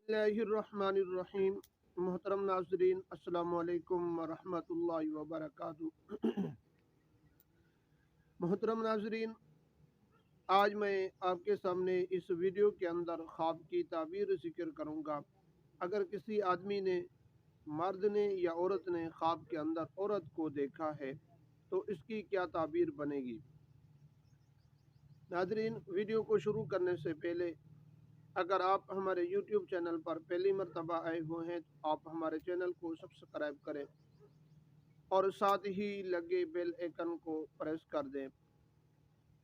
बिस्मिल्लाहिर्रहमानिर्रहीम। मोहतरम नाजरीन, अस्सलाम वालेकुम वरहमतुल्लाहि वबरकातुहू। मोहतरम नाजरीन, आज मैं आपके सामने इस वीडियो के अंदर ख्वाब की ताबीर ज़िक्र करूँगा। अगर किसी आदमी ने, मर्द ने या औरत ने ख्वाब के अंदर औरत को देखा है तो इसकी क्या ताबीर बनेगी। नाजरीन, वीडियो को शुरू करने से पहले अगर आप हमारे YouTube चैनल पर पहली मर्तबा आए हुए हैं तो आप हमारे चैनल को सब्सक्राइब करें और साथ ही लगे बेल आइकन को प्रेस कर दें।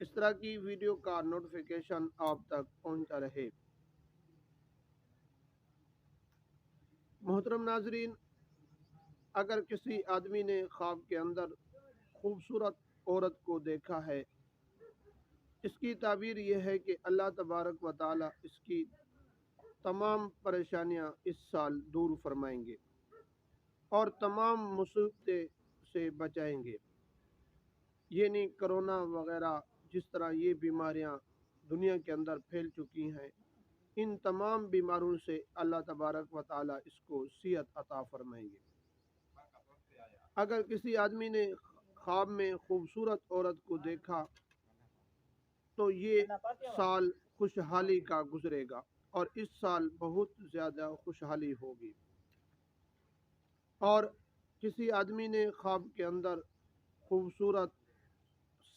इस तरह की वीडियो का नोटिफिकेशन आप तक पहुंचता रहे। मोहतरम नाजरीन, अगर किसी आदमी ने ख्वाब के अंदर खूबसूरत औरत को देखा है, इसकी ताबीर यह है कि अल्लाह तबारक व ताला इसकी तमाम परेशानियां इस साल दूर फरमाएंगे और तमाम मुसीबतें से बचाएंगे। ये नहीं कोरोना वगैरह जिस तरह ये बीमारियां दुनिया के अंदर फैल चुकी हैं, इन तमाम बीमारों से अल्लाह तबारक व ताला इसको सेहत अता फरमाएंगे। अगर किसी आदमी ने ख्वाब में खूबसूरत औरत को देखा तो ये साल खुशहाली का गुजरेगा और इस साल बहुत ज़्यादा खुशहाली होगी। और किसी आदमी ने ख्वाब के अंदर खूबसूरत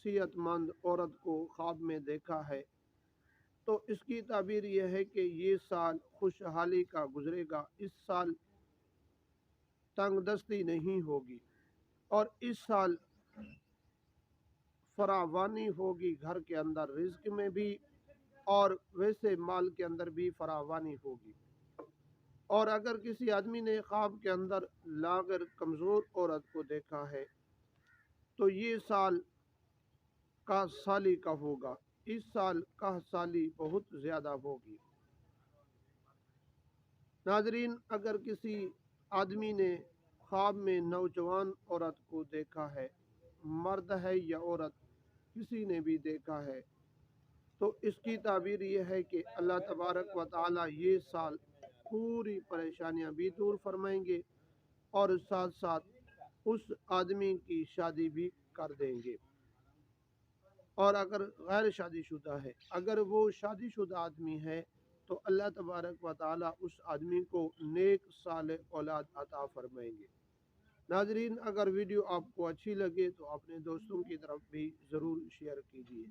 सेहतमंद औरत को ख्वाब में देखा है तो इसकी ताबीर यह है कि ये साल खुशहाली का गुजरेगा। इस साल तंगदस्ती नहीं होगी और इस साल फरावानी होगी, घर के अंदर रिज्क में भी और वैसे माल के अंदर भी फरावानी होगी। और अगर किसी आदमी ने ख्वाब के अंदर लागर कमज़ोर औरत को देखा है तो ये साल का साली का होगा। इस साल का साली बहुत ज़्यादा होगी। नाजरीन, अगर किसी आदमी ने ख्वाब में नौजवान औरत को देखा है, मर्द है या औरत, किसी ने भी देखा है, तो इसकी ताबीर यह है कि अल्लाह तबारक व ताला ये साल पूरी परेशानियां भी दूर फरमाएंगे और साथ साथ उस आदमी की शादी भी कर देंगे। और अगर गैर शादीशुदा है, अगर वो शादीशुदा आदमी है तो अल्लाह तबारक व ताला उस आदमी को नेक साले औलाद अता फरमाएंगे। नाजरीन, अगर वीडियो आपको अच्छी लगे तो अपने दोस्तों की तरफ भी ज़रूर शेयर कीजिए।